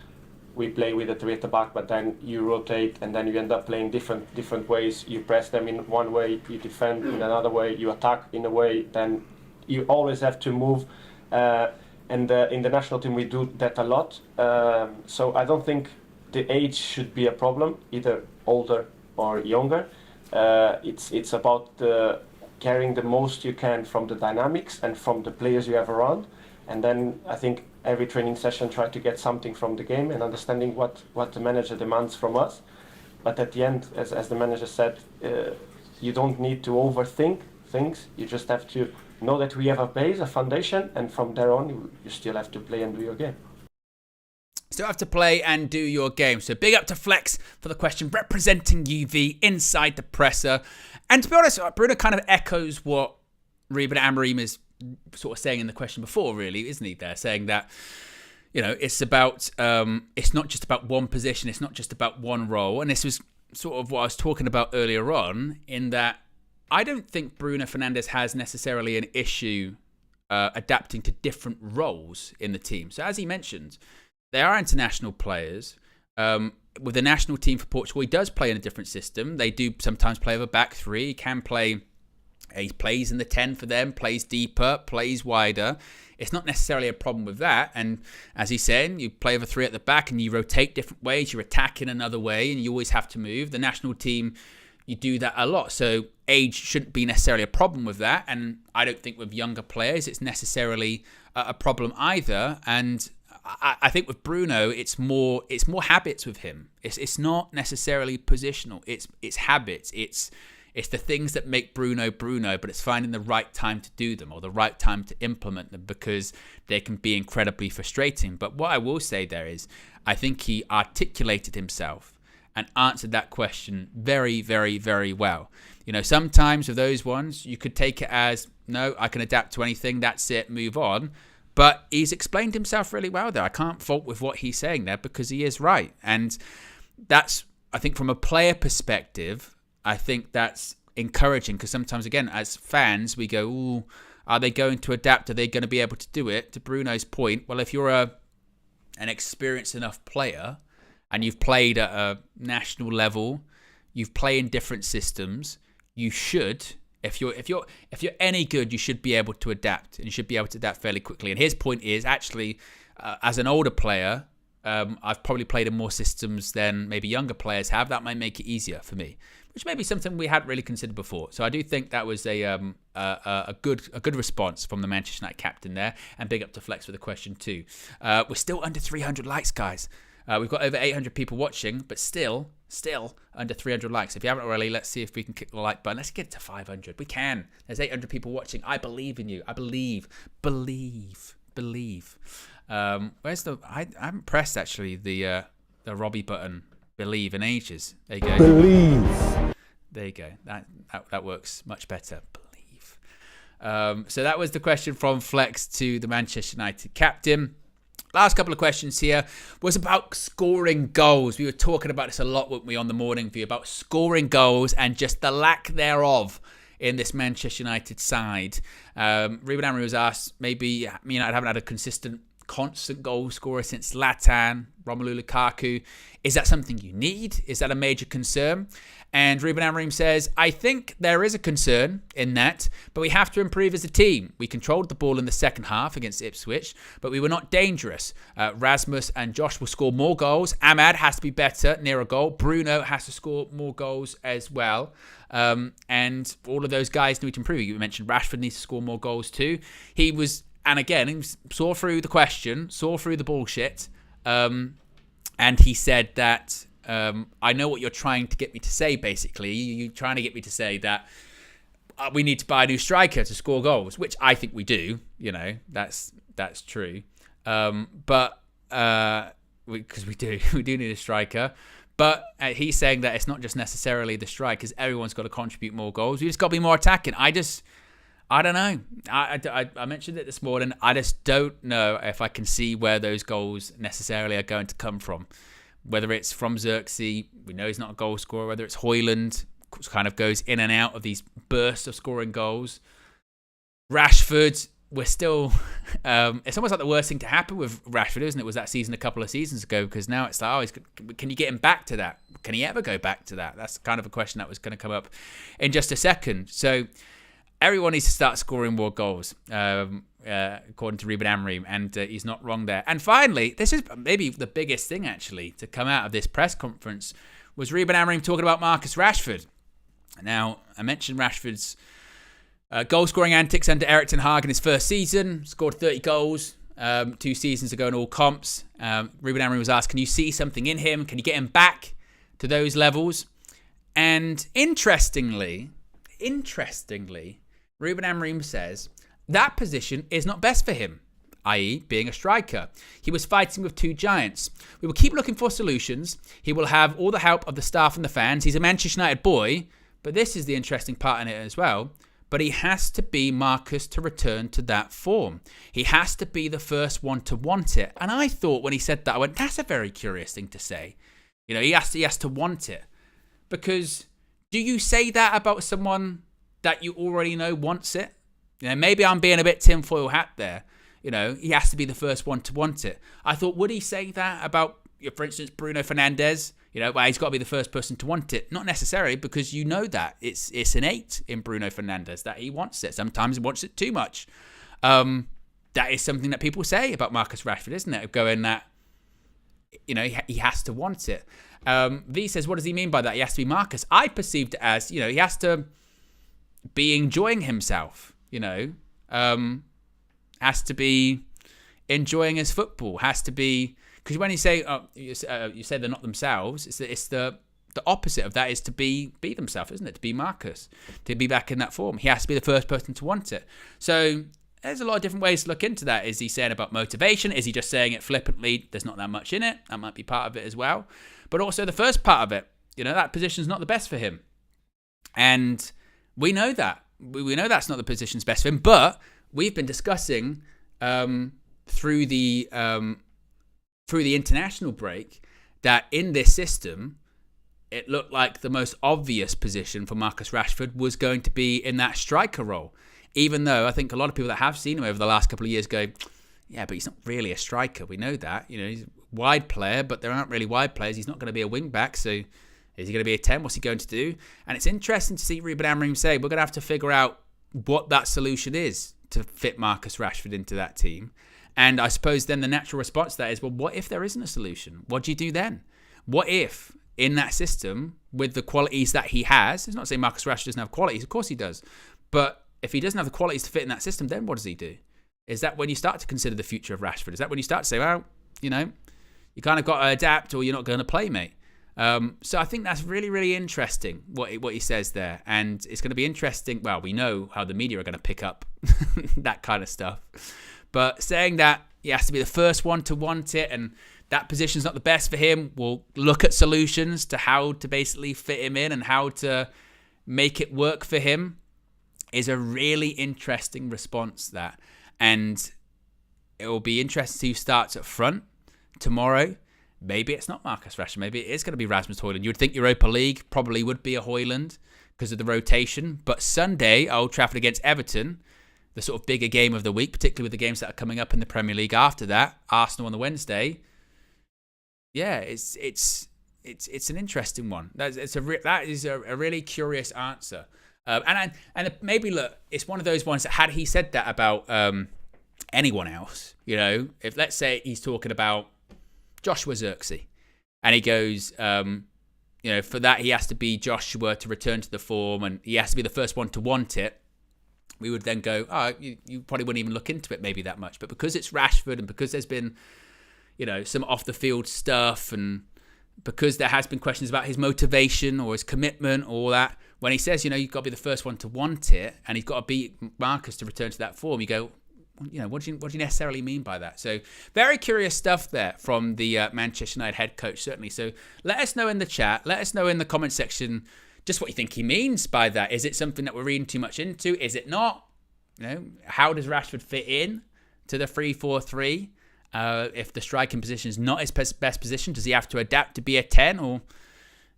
we play with a 3 at the back, but then you rotate and then you end up playing different ways. You press them in one way, you defend in another way, you attack in a way, then you always have to move. And in the national team we do that a lot. So I don't think the age should be a problem, either older or younger. It's about carrying the most you can from the dynamics and from the players you have around. And then I think every training session try to get something from the game and understanding what the manager demands from us. But at the end, as the manager said, you don't need to overthink things. You just have to know that we have a base, a foundation, and from there on you still have to play and do your game. Still have to play and do your game. So big up to Flex for the question, representing UV inside the presser. And to be honest, Bruno kind of echoes what Ruben Amorim is sort of saying in the question before, really, isn't he? There saying that, it's about, it's not just about one position, it's not just about one role. And this was sort of what I was talking about earlier on, in that I don't think Bruno Fernandes has necessarily an issue adapting to different roles in the team. So as he mentioned, they are international players. With the national team for Portugal, he does play in a different system. They do sometimes play with a back three. He plays in the 10 for them, plays deeper, plays wider. It's not necessarily a problem with that. And as he's saying, you play with a 3 at the back and you rotate different ways. You attack in another way and you always have to move. The national team, you do that a lot. So age shouldn't be necessarily a problem with that. And I don't think with younger players it's necessarily a problem either. And I think with Bruno, it's more habits with him. It's not necessarily positional. It's habits. It's the things that make Bruno, but it's finding the right time to do them or the right time to implement them, because they can be incredibly frustrating. But what I will say there is, I think he articulated himself and answered that question very, very, very well. Sometimes with those ones, you could take it as, no, I can adapt to anything. That's it. Move on. But he's explained himself really well there. I can't fault with what he's saying there, because he is right. And that's, I think, from a player perspective, I think that's encouraging, because sometimes, again, as fans, we go, ooh, are they going to adapt? Are they going to be able to do it? To Bruno's point, well, if you're an experienced enough player and you've played at a national level, you've played in different systems, you should... If you're any good, you should be able to adapt, and you should be able to adapt fairly quickly. And his point is, actually, as an older player, I've probably played in more systems than maybe younger players have. That might make it easier for me, which may be something we hadn't really considered before. So I do think that was a good response from the Manchester United captain there. And big up to Flex for the question too. We're still under 300 likes, guys. We've got over 800 people watching, but still under 300 likes. If you haven't already, let's see if we can kick the like button. Let's get it to 500. We can. There's 800 people watching. I believe in you. I believe. Where's the... I haven't pressed, actually, the Robbie button. Believe in ages. There you go. Believe. There you go. That works much better. Believe. So that was the question from Flex to the Manchester United captain. Last couple of questions here was about scoring goals. We were talking about this a lot, weren't we, on the morning view, about scoring goals and just the lack thereof in this Manchester United side. Ruben Amorim was asked, maybe United haven't had a consistent constant goal scorer since Zlatan, Romelu Lukaku. Is that something you need? Is that a major concern? And Ruben Amorim says, I think there is a concern in that, but we have to improve as a team. We controlled the ball in the second half against Ipswich, but we were not dangerous. Rasmus and Josh will score more goals. Ahmad has to be better near a goal. Bruno has to score more goals as well. And all of those guys need to improve. You mentioned Rashford needs to score more goals too. And again, he saw through the question, saw through the bullshit, and he said that, I know what you're trying to get me to say, basically. You're trying to get me to say that we need to buy a new striker to score goals, which I think we do. That's true. But because we do need a striker. But he's saying that it's not just necessarily the strikers. Everyone's got to contribute more goals. We just got to be more attacking. I don't know. I mentioned it this morning. I just don't know if I can see where those goals necessarily are going to come from. Whether it's from Xerxes, we know he's not a goal scorer. Whether it's Højlund, kind of goes in and out of these bursts of scoring goals. Rashford, we're still... it's almost like the worst thing to happen with Rashford, isn't it? Was that season a couple of seasons ago? Because now it's like, can you get him back to that? Can he ever go back to that? That's kind of a question that was going to come up in just a second. So... everyone needs to start scoring more goals, according to Ruben Amorim, and he's not wrong there. And finally, this is maybe the biggest thing, actually, to come out of this press conference, was Ruben Amorim talking about Marcus Rashford. Now, I mentioned Rashford's goal-scoring antics under Erik ten Hag in his first season, scored 30 goals 2 seasons ago in all comps. Ruben Amorim was asked, can you see something in him? Can you get him back to those levels? And interestingly, Ruben Amorim says that position is not best for him, i.e. being a striker. He was fighting with 2 giants. We will keep looking for solutions. He will have all the help of the staff and the fans. He's a Manchester United boy, but this is the interesting part in it as well. But he has to be Marcus to return to that form. He has to be the first one to want it. And I thought when he said that, I went, that's a very curious thing to say. He has to want it. Because do you say that about someone that you already know wants it? Maybe I'm being a bit tinfoil hat there. He has to be the first one to want it. I thought, would he say that about, for instance, Bruno Fernandes? Well, he's got to be the first person to want it. Not necessarily, because you know that. It's innate in Bruno Fernandes that he wants it. Sometimes he wants it too much. That is something that people say about Marcus Rashford, isn't it? Going that, he has to want it. V says, what does he mean by that? He has to be Marcus. I perceived it as, he has to be enjoying himself, has to be enjoying his football, has to be, because when you say, you say they're not themselves, it's the opposite of that is to be themselves, isn't it? To be Marcus, to be back in that form. He has to be the first person to want it. So there's a lot of different ways to look into that. Is he saying about motivation? Is he just saying it flippantly? There's not that much in it. That might be part of it as well. But also the first part of it, that position's not the best for him. And we know that. We know that's not the position's best for him. But we've been discussing through the international break that in this system, it looked like the most obvious position for Marcus Rashford was going to be in that striker role. Even though I think a lot of people that have seen him over the last couple of years go, yeah, but he's not really a striker. We know that. He's a wide player, but there aren't really wide players. He's not going to be a wing back, so is he going to be a 10? What's he going to do? And it's interesting to see Ruben Amorim say, we're going to have to figure out what that solution is to fit Marcus Rashford into that team. And I suppose then the natural response to that is, well, what if there isn't a solution? What do you do then? What if in that system, with the qualities that he has, it's not saying Marcus Rashford doesn't have qualities, of course he does. But if he doesn't have the qualities to fit in that system, then what does he do? Is that when you start to consider the future of Rashford? Is that when you start to say, well, you kind of got to adapt or you're not going to play, mate? So I think that's really, really interesting what he says there. And it's going to be interesting. Well, we know how the media are going to pick up that kind of stuff. But saying that he has to be the first one to want it and that position's not the best for him, we'll look at solutions to how to basically fit him in and how to make it work for him, is a really interesting response, that. And it will be interesting who starts up front tomorrow. Maybe it's not Marcus Rashford. Maybe it is going to be Rasmus Højlund. You would think Europa League probably would be a Højlund because of the rotation. But Sunday, Old Trafford against Everton, the sort of bigger game of the week, particularly with the games that are coming up in the Premier League after that, Arsenal on the Wednesday. Yeah, it's an interesting one. That is a really curious answer. And maybe, look, it's one of those ones that had he said that about anyone else, if let's say he's talking about Joshua Zirkzee, and he goes, for that he has to be Joshua to return to the form, and he has to be the first one to want it, we would then go, you probably wouldn't even look into it maybe that much. But because it's Rashford, and because there's been, some off the field stuff, and because there has been questions about his motivation or his commitment or all that, when he says, you've got to be the first one to want it, and he's got to beat Marcus to return to that form, you go, what do you necessarily mean by that? So very curious stuff there from the Manchester United head coach, certainly. So let us know in the chat, let us know in the comment section just what you think he means by that. Is it something that we're reading too much into? Is it not? How does Rashford fit in to the 3-4-3? If the striking position is not his best position, does he have to adapt to be a 10, or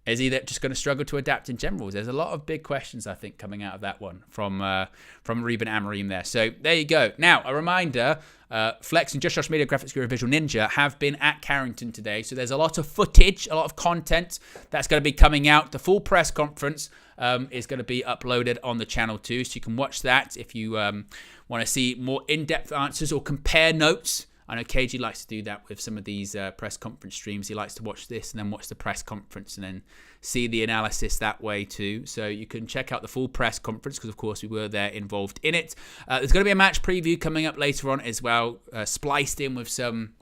is he just going to struggle to adapt in general? There's a lot of big questions, I think, coming out of that one from Ruben Amorim there. So there you go. Now, a reminder, Flex and Just Josh Media Graphics Guru Visual Ninja have been at Carrington today. So there's a lot of footage, a lot of content that's going to be coming out. The full press conference is going to be uploaded on the channel too. So you can watch that if you want to see more in-depth answers or compare notes. I know KG likes to do that with some of these press conference streams. He likes to watch this and then watch the press conference and then see the analysis that way too. So you can check out the full press conference because, of course, we were there involved in it. There's going to be a match preview coming up later on as well, spliced in with some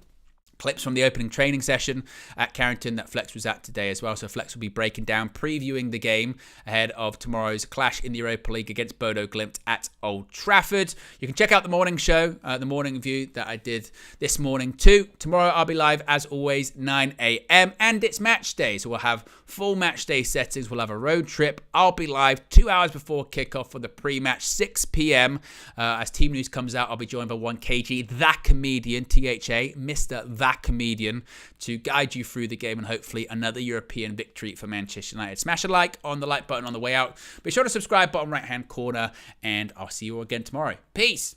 clips from the opening training session at Carrington that Flex was at today as well. So Flex will be breaking down, previewing the game ahead of tomorrow's clash in the Europa League against Bodo Glimt at Old Trafford. You can check out the morning show, the morning view that I did this morning too. Tomorrow I'll be live as always, 9 a.m. and it's match day. So we'll have full match day settings. We'll have a road trip. I'll be live 2 hours before kickoff for the pre-match, 6 p.m. As team news comes out, I'll be joined by 1KG, that comedian, THA, Mr. That Comedian, to guide you through the game and hopefully another European victory for Manchester United. Smash a like on the like button on the way out. Be sure to subscribe, bottom right hand corner, and I'll see you all again tomorrow. Peace.